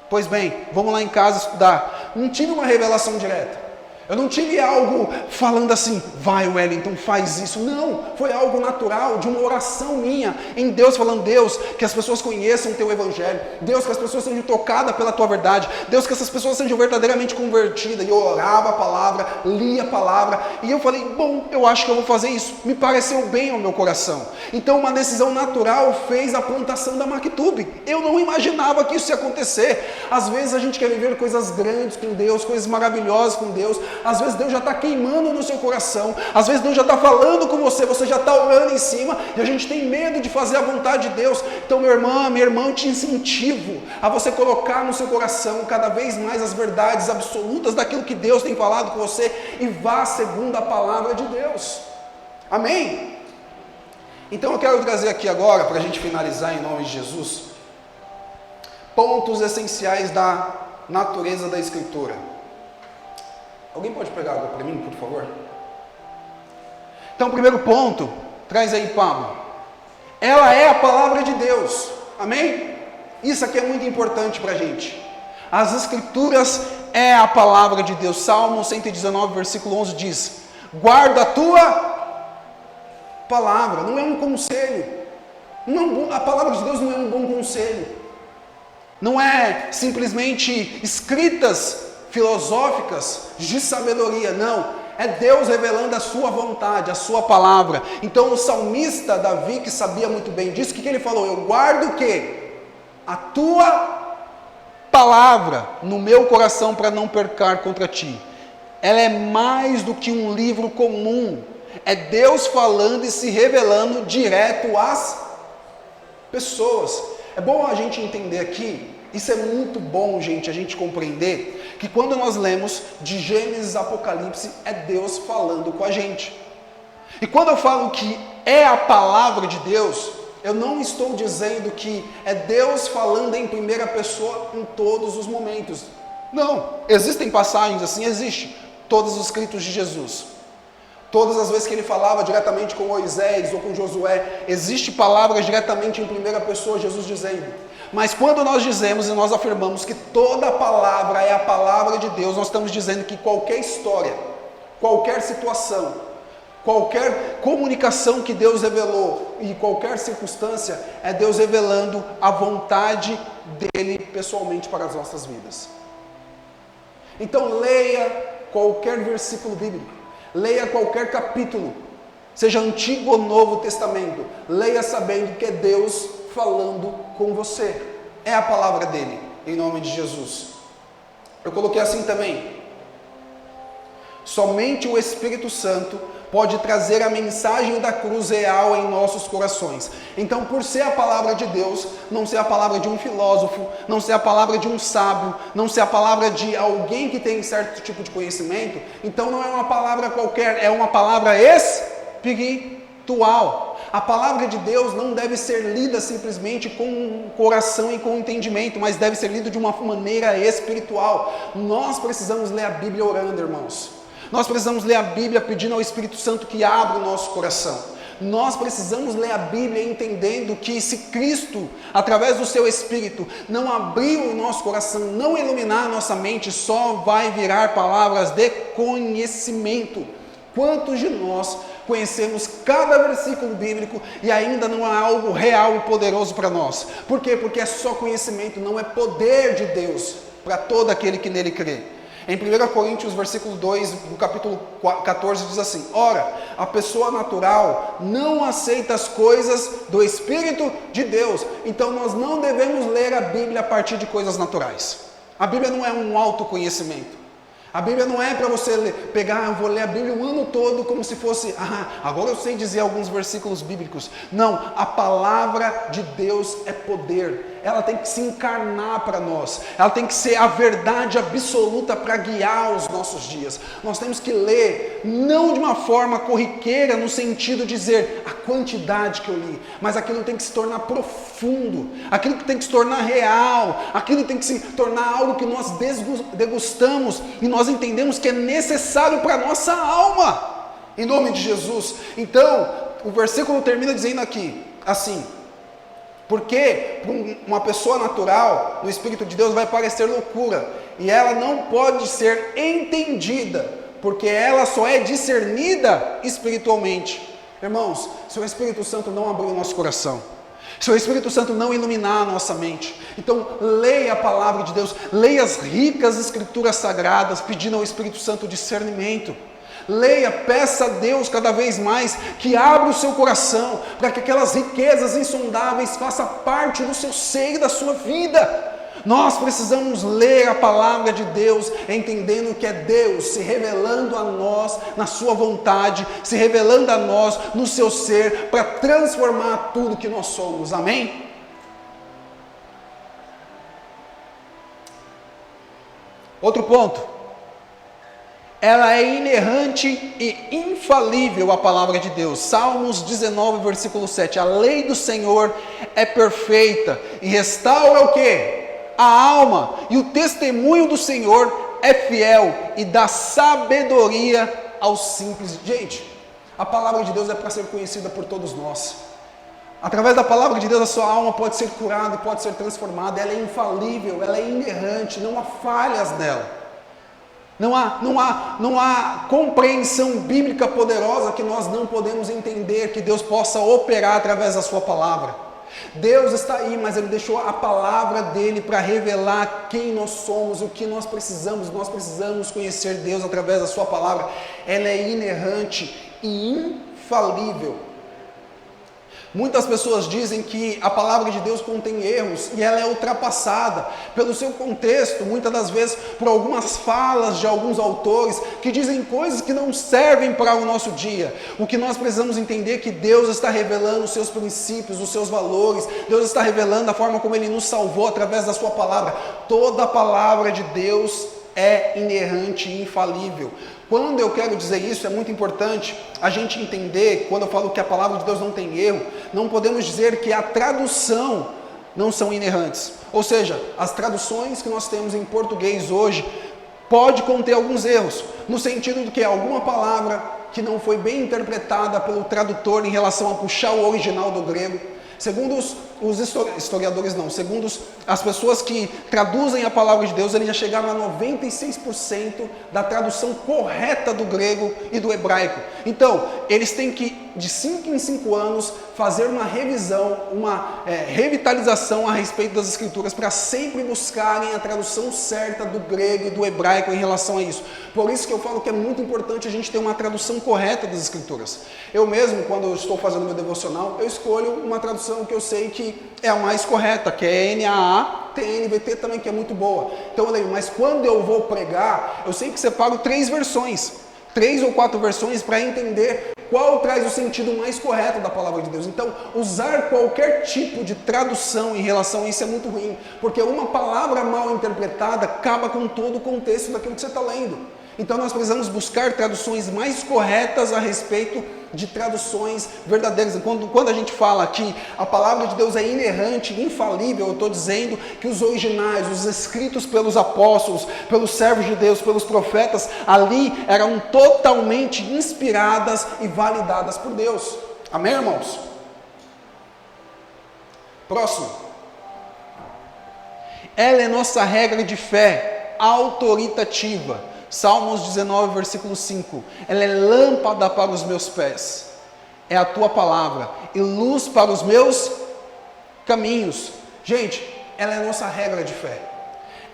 Pois bem, vamos lá em casa estudar. Não tive uma revelação direta. Eu não tive algo falando assim: vai Wellington, faz isso. Não, foi algo natural, de uma oração minha em Deus, falando: Deus, que as pessoas conheçam o teu evangelho. Deus, que as pessoas sejam tocadas pela tua verdade. Deus, que essas pessoas sejam verdadeiramente convertidas. E eu orava a palavra, lia a palavra, e eu falei: bom, eu acho que eu vou fazer isso. Me pareceu bem ao meu coração. Então uma decisão natural fez a plantação da Mactub. Eu não imaginava que isso ia acontecer. Às vezes a gente quer viver coisas grandes com Deus, coisas maravilhosas com Deus. Às vezes Deus já está queimando no seu coração. Às vezes Deus já está falando com você, você já está orando em cima, e a gente tem medo de fazer a vontade de Deus. Então, minha irmã, eu te incentivo a você colocar no seu coração cada vez mais as verdades absolutas daquilo que Deus tem falado com você, e vá segundo a palavra de Deus. Amém? Então eu quero trazer aqui agora, para a gente finalizar em nome de Jesus, pontos essenciais da natureza da Escritura. Alguém pode pegar água para mim, por favor? Então, o primeiro ponto, traz aí, Pablo. Ela é a palavra de Deus. Amém? Isso aqui é muito importante para a gente. As Escrituras é a palavra de Deus. Salmo 119, versículo 11 diz: guarda a tua palavra. Não é um conselho. A palavra de Deus não é um bom conselho. Não é simplesmente escritas filosóficas de sabedoria, não, é Deus revelando a sua vontade, a sua palavra. Então o salmista Davi, que sabia muito bem disso, o que ele falou? Eu guardo o quê? A tua palavra no meu coração para não pecar contra ti. Ela é mais do que um livro comum, é Deus falando e se revelando direto às pessoas. É bom a gente entender aqui, isso é muito bom, gente, a gente compreender que quando nós lemos de Gênesis a Apocalipse, é Deus falando com a gente. E quando eu falo que é a palavra de Deus, eu não estou dizendo que é Deus falando em primeira pessoa em todos os momentos. Não, existem passagens assim, existe. Todos os escritos de Jesus. Todas as vezes que ele falava diretamente com Moisés ou com Josué, existe palavras diretamente em primeira pessoa, Jesus dizendo. Mas quando nós dizemos e nós afirmamos que toda palavra é a palavra de Deus, nós estamos dizendo que qualquer história, qualquer situação, qualquer comunicação que Deus revelou e qualquer circunstância, é Deus revelando a vontade dele pessoalmente para as nossas vidas. Então leia qualquer versículo bíblico, leia qualquer capítulo, seja Antigo ou Novo Testamento, leia sabendo que é Deus falando com você, é a palavra dele, em nome de Jesus. Eu coloquei assim também: somente o Espírito Santo pode trazer a mensagem da cruz real em nossos corações. Então, por ser a palavra de Deus, não ser a palavra de um filósofo, não ser a palavra de um sábio, não ser a palavra de alguém que tem certo tipo de conhecimento, então não é uma palavra qualquer, é uma palavra espiritual. A palavra de Deus não deve ser lida simplesmente com o coração e com o entendimento, mas deve ser lida de uma maneira espiritual. Nós precisamos ler a Bíblia orando, irmãos. Nós precisamos ler a Bíblia pedindo ao Espírito Santo que abra o nosso coração. Nós precisamos ler a Bíblia entendendo que se Cristo, através do seu Espírito, não abrir o nosso coração, não iluminar a nossa mente, só vai virar palavras de conhecimento. Quantos de nós conhecemos cada versículo bíblico e ainda não há algo real e poderoso para nós? Por quê? Porque é só conhecimento, não é poder de Deus para todo aquele que nele crê. Em 1 Coríntios, versículo 2, do capítulo 14, diz assim: ora, a pessoa natural não aceita as coisas do Espírito de Deus. Então nós não devemos ler a Bíblia a partir de coisas naturais. A Bíblia não é um autoconhecimento. A Bíblia não é para você pegar, eu vou ler a Bíblia o ano todo como se fosse, agora eu sei dizer alguns versículos bíblicos. Não, a palavra de Deus é poder. Ela tem que se encarnar para nós. Ela tem que ser a verdade absoluta para guiar os nossos dias. Nós temos que ler, não de uma forma corriqueira, no sentido de dizer a quantidade que eu li, mas aquilo tem que se tornar profundo, aquilo que tem que se tornar real, aquilo tem que se tornar algo que nós degustamos e nós entendemos que é necessário para a nossa alma, em nome de Jesus. Então, o versículo termina dizendo aqui, assim, porque para uma pessoa natural, no Espírito de Deus vai parecer loucura, e ela não pode ser entendida, porque ela só é discernida espiritualmente. Irmãos, se o Espírito Santo não abrir o nosso coração, se o Espírito Santo não iluminar a nossa mente, então leia a palavra de Deus, leia as ricas escrituras sagradas, pedindo ao Espírito Santo discernimento. Leia, peça a Deus cada vez mais que abra o seu coração, para que aquelas riquezas insondáveis façam parte do seu ser e da sua vida. Nós precisamos ler a palavra de Deus, entendendo que é Deus se revelando a nós na sua vontade, se revelando a nós no seu ser, para transformar tudo que nós somos, amém? Outro ponto, ela é inerrante e infalível, a palavra de Deus. Salmos 19, versículo 7, a lei do Senhor é perfeita e restaura o quê? A alma, e o testemunho do Senhor é fiel e dá sabedoria aos simples. Gente, a palavra de Deus é para ser conhecida por todos nós. Através da palavra de Deus a sua alma pode ser curada, pode ser transformada. Ela é infalível, ela é inerrante, não há falhas nela. Não há compreensão bíblica poderosa que nós não podemos entender, que Deus possa operar através da sua palavra. Deus está aí, mas Ele deixou a palavra dEle para revelar quem nós somos, o que nós precisamos. Nós precisamos conhecer Deus através da sua palavra. Ela é inerrante e infalível. Muitas pessoas dizem que a palavra de Deus contém erros e ela é ultrapassada pelo seu contexto, muitas das vezes por algumas falas de alguns autores que dizem coisas que não servem para o nosso dia. O que nós precisamos entender é que Deus está revelando os seus princípios, os seus valores, Deus está revelando a forma como Ele nos salvou através da sua palavra. Toda a palavra de Deus é inerrante e infalível. Quando eu quero dizer isso, é muito importante a gente entender, quando eu falo que a palavra de Deus não tem erro, não podemos dizer que a tradução não são inerrantes. Ou seja, as traduções que nós temos em português hoje pode conter alguns erros, no sentido de que alguma palavra que não foi bem interpretada pelo tradutor em relação a puxar o original do grego. Segundo os historiadores não, segundo as pessoas que traduzem a palavra de Deus, eles já chegaram a 96% da tradução correta do grego e do hebraico. Então, eles têm que, de 5 em 5 anos, fazer uma revisão, uma revitalização a respeito das escrituras, para sempre buscarem a tradução certa do grego e do hebraico em relação a isso. Por isso que eu falo que é muito importante a gente ter uma tradução correta das escrituras. Eu mesmo, quando eu estou fazendo meu devocional, eu escolho uma tradução que eu sei que é a mais correta, que é NAA, tem NVT também, que é muito boa. Então eu leio, mas quando eu vou pregar, eu sempre separo 3 versões, 3 ou 4 versões, para entender qual traz o sentido mais correto da palavra de Deus. Então, usar qualquer tipo de tradução em relação a isso é muito ruim, porque uma palavra mal interpretada acaba com todo o contexto daquilo que você está lendo. Então nós precisamos buscar traduções mais corretas a respeito de traduções verdadeiras. Quando a gente fala que a palavra de Deus é inerrante, infalível, eu estou dizendo que os originais, os escritos pelos apóstolos, pelos servos de Deus, pelos profetas, ali eram totalmente inspiradas e validadas por Deus. Amém, irmãos? Próximo. Ela é nossa regra de fé autoritativa. Salmos 19, versículo 5. Ela é lâmpada para os meus pés, é a tua palavra, e luz para os meus caminhos. Gente, ela é a nossa regra de fé.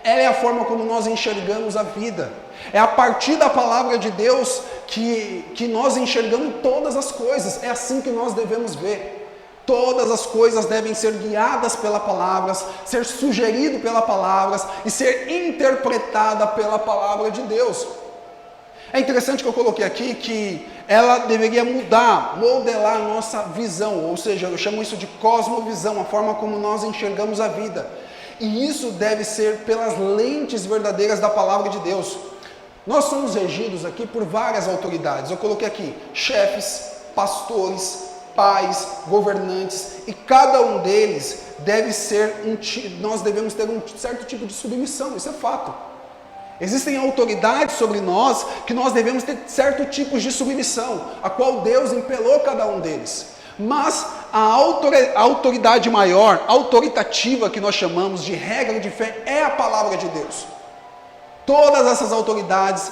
Ela é a forma como nós enxergamos a vida. É a partir da palavra de Deus que nós enxergamos todas as coisas. É assim que nós devemos ver. Todas as coisas devem ser guiadas pela palavra, ser sugerido pela palavra e ser interpretada pela palavra de Deus. É interessante que eu coloquei aqui que ela deveria mudar, modelar a nossa visão, ou seja, eu chamo isso de cosmovisão, a forma como nós enxergamos a vida. E isso deve ser pelas lentes verdadeiras da palavra de Deus. Nós somos regidos aqui por várias autoridades. Eu coloquei aqui chefes, pastores, pais, governantes, e cada um deles nós devemos ter um certo tipo de submissão, isso é fato. Existem autoridades sobre nós que nós devemos ter certo tipos de submissão, a qual Deus impelou cada um deles. Mas a autoridade maior, autoritativa, que nós chamamos de regra de fé, é a palavra de Deus. Todas essas autoridades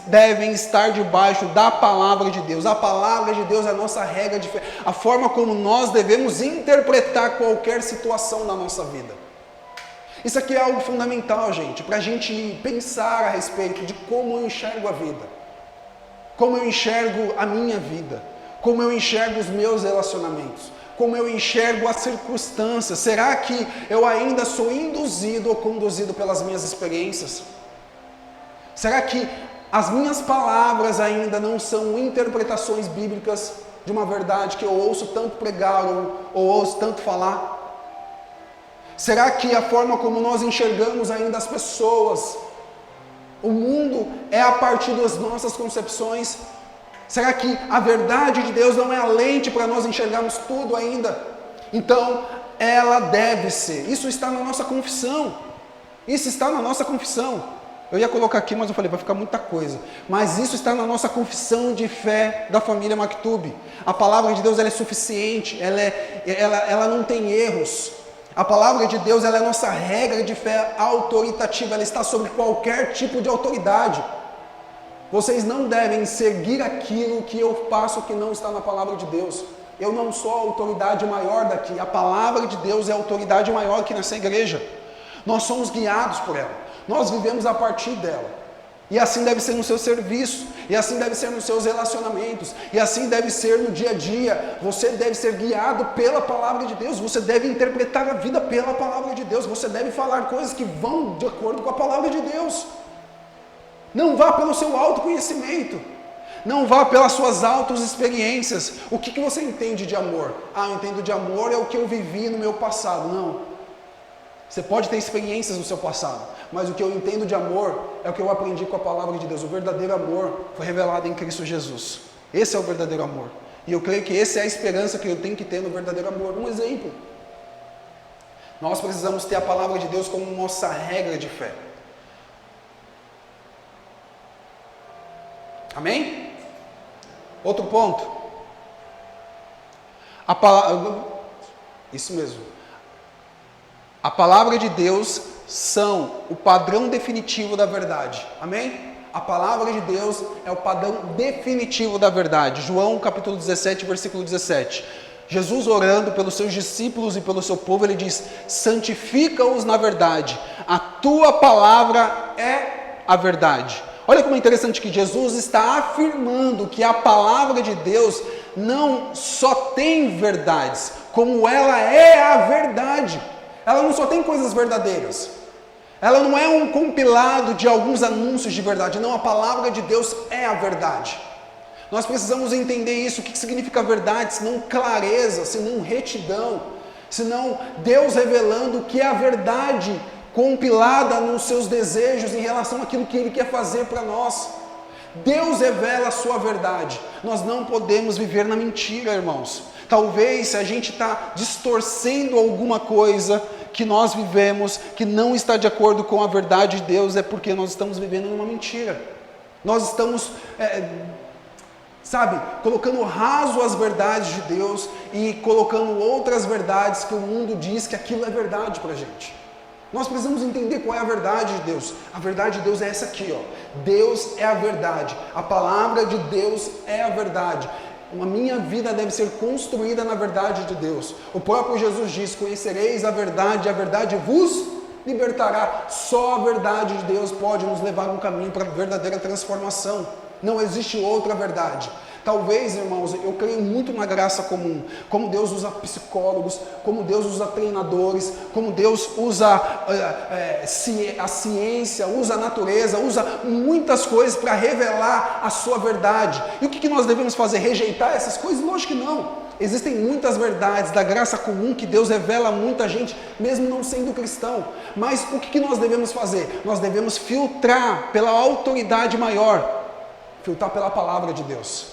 devem estar debaixo da palavra de Deus. A palavra de Deus é a nossa regra de fé, a forma como nós devemos interpretar qualquer situação da nossa vida. Isso aqui é algo fundamental, gente, para a gente pensar a respeito de como eu enxergo a vida, como eu enxergo a minha vida, como eu enxergo os meus relacionamentos, como eu enxergo as circunstâncias. Será que eu ainda sou induzido ou conduzido pelas minhas experiências? Será que as minhas palavras ainda não são interpretações bíblicas de uma verdade que eu ouço tanto pregar ou ouço tanto falar? Será que a forma como nós enxergamos ainda as pessoas, o mundo, é a partir das nossas concepções? Será que a verdade de Deus não é a lente para nós enxergarmos tudo ainda? Então, ela deve ser. Isso está na nossa confissão. Isso está na nossa confissão. Eu ia colocar aqui, mas eu falei, vai ficar muita coisa. Mas isso está na nossa confissão de fé da família Maktub. A palavra de Deus ela é suficiente, ela não tem erros. A palavra de Deus ela é a nossa regra de fé autoritativa, ela está sobre qualquer tipo de autoridade. Vocês não devem seguir aquilo que eu faço que não está na palavra de Deus. Eu não sou a autoridade maior daqui, a palavra de Deus é a autoridade maior aqui nessa igreja. Nós somos guiados por ela, nós vivemos a partir dela. E assim deve ser no seu serviço, e assim deve ser nos seus relacionamentos, e assim deve ser no dia a dia. Você deve ser guiado pela palavra de Deus, você deve interpretar a vida pela palavra de Deus, você deve falar coisas que vão de acordo com a palavra de Deus. Não vá pelo seu autoconhecimento, não vá pelas suas autoexperiências. O que você entende de amor? Eu entendo de amor é o que eu vivi no meu passado. Não. Você pode ter experiências no seu passado, mas o que eu entendo de amor é o que eu aprendi com a palavra de Deus. O verdadeiro amor foi revelado em Cristo Jesus. Esse é o verdadeiro amor. E eu creio que essa é a esperança que eu tenho que ter no verdadeiro amor. Um exemplo. Nós precisamos ter a palavra de Deus como nossa regra de fé. Amém? Outro ponto. A palavra... Isso mesmo. A palavra de Deus são o padrão definitivo da verdade. Amém? A palavra de Deus é o padrão definitivo da verdade. João capítulo 17, versículo 17. Jesus orando pelos seus discípulos e pelo seu povo, ele diz: santifica-os na verdade. A tua palavra é a verdade. Olha como é interessante que Jesus está afirmando que a palavra de Deus não só tem verdades, como ela é a verdade. Ela não só tem coisas verdadeiras. Ela não é um compilado de alguns anúncios de verdade. Não, a palavra de Deus é a verdade. Nós precisamos entender isso. O que significa verdade? Senão clareza, senão retidão, senão Deus revelando o que é a verdade compilada nos seus desejos em relação àquilo que Ele quer fazer para nós. Deus revela a sua verdade. Nós não podemos viver na mentira, irmãos. Talvez se a gente está distorcendo alguma coisa que nós vivemos, que não está de acordo com a verdade de Deus, é porque nós estamos vivendo numa mentira. Nós estamos, colocando raso às verdades de Deus e colocando outras verdades que o mundo diz que aquilo é verdade para a gente. Nós precisamos entender qual é a verdade de Deus. A verdade de Deus é essa aqui, ó. Deus é a verdade. A palavra de Deus é a verdade. A minha vida deve ser construída na verdade de Deus. O próprio Jesus diz: conhecereis a verdade vos libertará. Só a verdade de Deus pode nos levar a um caminho para a verdadeira transformação. Não existe outra verdade. Talvez, irmãos, eu creio muito na graça comum, como Deus usa psicólogos, como Deus usa treinadores, como Deus usa a ciência, usa a natureza, usa muitas coisas para revelar a sua verdade. E o que nós devemos fazer? Rejeitar essas coisas? Lógico que não. Existem muitas verdades da graça comum que Deus revela a muita gente, mesmo não sendo cristão. Mas o que nós devemos fazer? Nós devemos filtrar pela autoridade maior, filtrar pela palavra de Deus.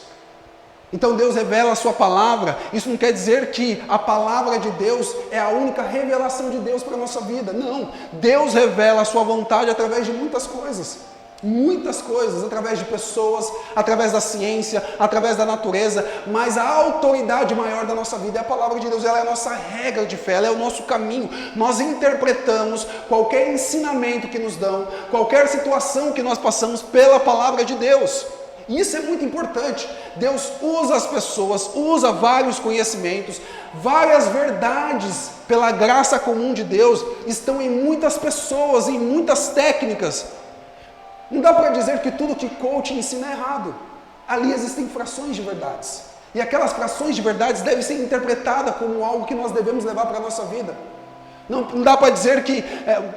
Então Deus revela a sua palavra. Isso não quer dizer que a palavra de Deus é a única revelação de Deus para a nossa vida. Não, Deus revela a sua vontade através de muitas coisas, através de pessoas, através da ciência, através da natureza, mas a autoridade maior da nossa vida é a palavra de Deus. Ela é a nossa regra de fé, ela é o nosso caminho. Nós interpretamos qualquer ensinamento que nos dão, qualquer situação que nós passamos pela palavra de Deus. Isso é muito importante. Deus usa as pessoas, usa vários conhecimentos, várias verdades pela graça comum de Deus, estão em muitas pessoas, em muitas técnicas. Não dá para dizer que tudo que coach ensina é errado. Ali existem frações de verdades. E aquelas frações de verdades devem ser interpretadas como algo que nós devemos levar para a nossa vida. Não dá para dizer que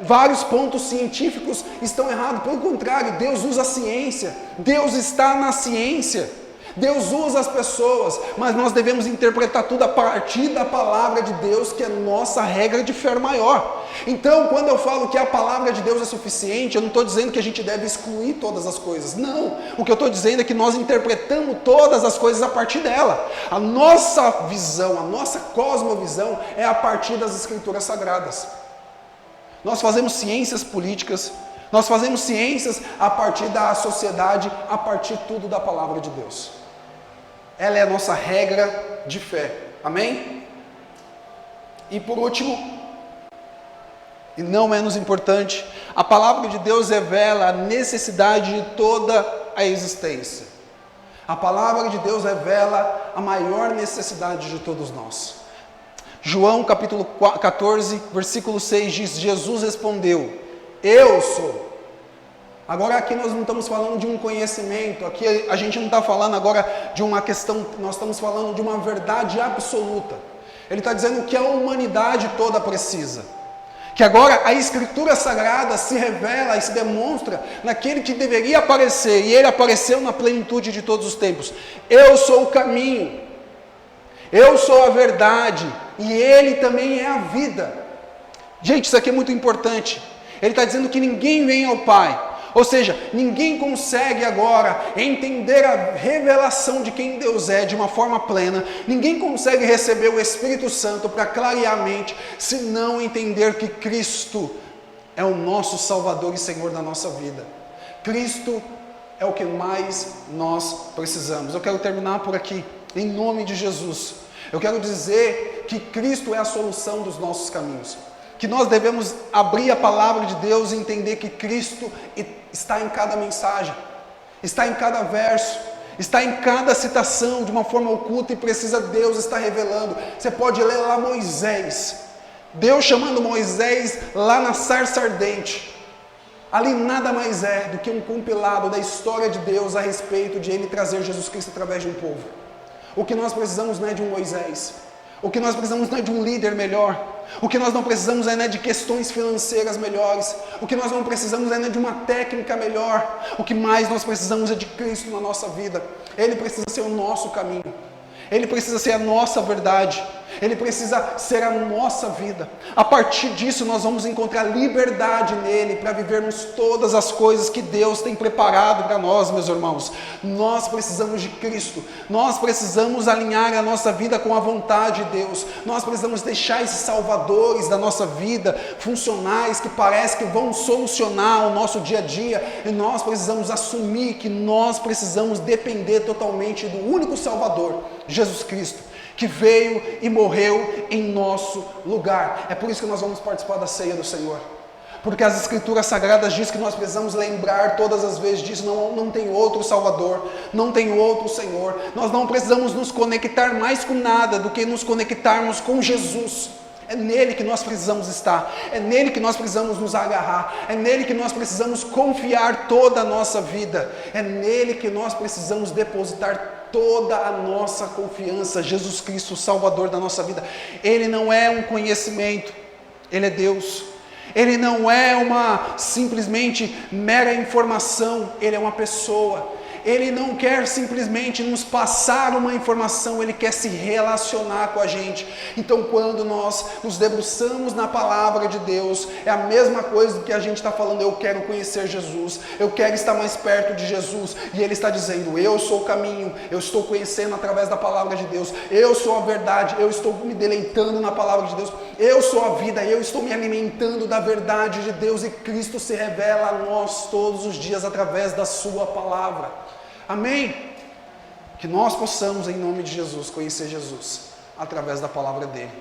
vários pontos científicos estão errados. Pelo contrário, Deus usa a ciência. Deus está na ciência. Deus usa as pessoas, mas nós devemos interpretar tudo a partir da palavra de Deus, que é nossa regra de fé maior. Então, quando eu falo que a palavra de Deus é suficiente, eu não estou dizendo que a gente deve excluir todas as coisas. Não, o que eu estou dizendo é que nós interpretamos todas as coisas a partir dela. A nossa visão, a nossa cosmovisão é a partir das Escrituras Sagradas. Nós fazemos ciências políticas, nós fazemos ciências a partir da sociedade, a partir tudo da palavra de Deus. Ela é a nossa regra de fé. Amém? E por último, e não menos importante, a palavra de Deus revela a necessidade de toda a existência. A palavra de Deus revela a maior necessidade de todos nós. João capítulo 14, versículo 6 diz: Jesus respondeu: eu sou. Agora aqui nós não estamos falando de um conhecimento, aqui a gente não está falando agora de uma questão, nós estamos falando de uma verdade absoluta. Ele está dizendo que a humanidade toda precisa. Que agora a Escritura Sagrada se revela e se demonstra naquele que deveria aparecer, e ele apareceu na plenitude de todos os tempos. Eu sou o caminho, eu sou a verdade, e ele também é a vida. Gente, isso aqui é muito importante. Ele está dizendo que ninguém vem ao Pai. Ou seja, ninguém consegue agora entender a revelação de quem Deus é de uma forma plena. Ninguém consegue receber o Espírito Santo para clarear a mente, se não entender que Cristo é o nosso Salvador e Senhor da nossa vida. Cristo é o que mais nós precisamos. Eu quero terminar por aqui, em nome de Jesus. Eu quero dizer que Cristo é a solução dos nossos caminhos. Que nós devemos abrir a palavra de Deus e entender que Cristo está em cada mensagem, está em cada verso, está em cada citação de uma forma oculta e precisa Deus estar revelando. Você pode ler lá Moisés, Deus chamando Moisés lá na sarça ardente. Ali nada mais é do que um compilado da história de Deus a respeito de Ele trazer Jesus Cristo através de um povo. O que nós precisamos não é de um Moisés. O que nós precisamos não é de um líder melhor. O que nós não precisamos é de questões financeiras melhores. O que nós não precisamos é de uma técnica melhor. O que mais nós precisamos é de Cristo na nossa vida. Ele precisa ser o nosso caminho. Ele precisa ser a nossa verdade. Ele precisa ser a nossa vida. A partir disso nós vamos encontrar liberdade nele para vivermos todas as coisas que Deus tem preparado para nós, meus irmãos. Nós precisamos de Cristo. Nós precisamos alinhar a nossa vida com a vontade de Deus. Nós precisamos deixar esses salvadores da nossa vida, funcionais, que parece que vão solucionar o nosso dia a dia. E nós precisamos assumir que nós precisamos depender totalmente do único Salvador, Jesus Cristo, que veio e morreu em nosso lugar. É por isso que nós vamos participar da ceia do Senhor. Porque as Escrituras Sagradas dizem que nós precisamos lembrar todas as vezes disso. Não tem outro Salvador, não tem outro Senhor. Nós não precisamos nos conectar mais com nada do que nos conectarmos com Jesus. É nele que nós precisamos estar, é nele que nós precisamos nos agarrar, é nele que nós precisamos confiar toda a nossa vida, é nele que nós precisamos depositar toda a nossa confiança. Jesus Cristo, o Salvador da nossa vida. Ele não é um conhecimento, Ele é Deus. Ele não é uma simplesmente mera informação, Ele é uma pessoa. Ele não quer simplesmente nos passar uma informação, Ele quer se relacionar com a gente. Então, quando nós nos debruçamos na palavra de Deus, é a mesma coisa que a gente está falando: eu quero conhecer Jesus, eu quero estar mais perto de Jesus. E Ele está dizendo: eu sou o caminho, eu estou conhecendo através da palavra de Deus, eu sou a verdade, eu estou me deleitando na palavra de Deus, eu sou a vida, eu estou me alimentando da verdade de Deus, e Cristo se revela a nós todos os dias através da sua palavra. Amém? Que nós possamos, em nome de Jesus, conhecer Jesus através da palavra dele.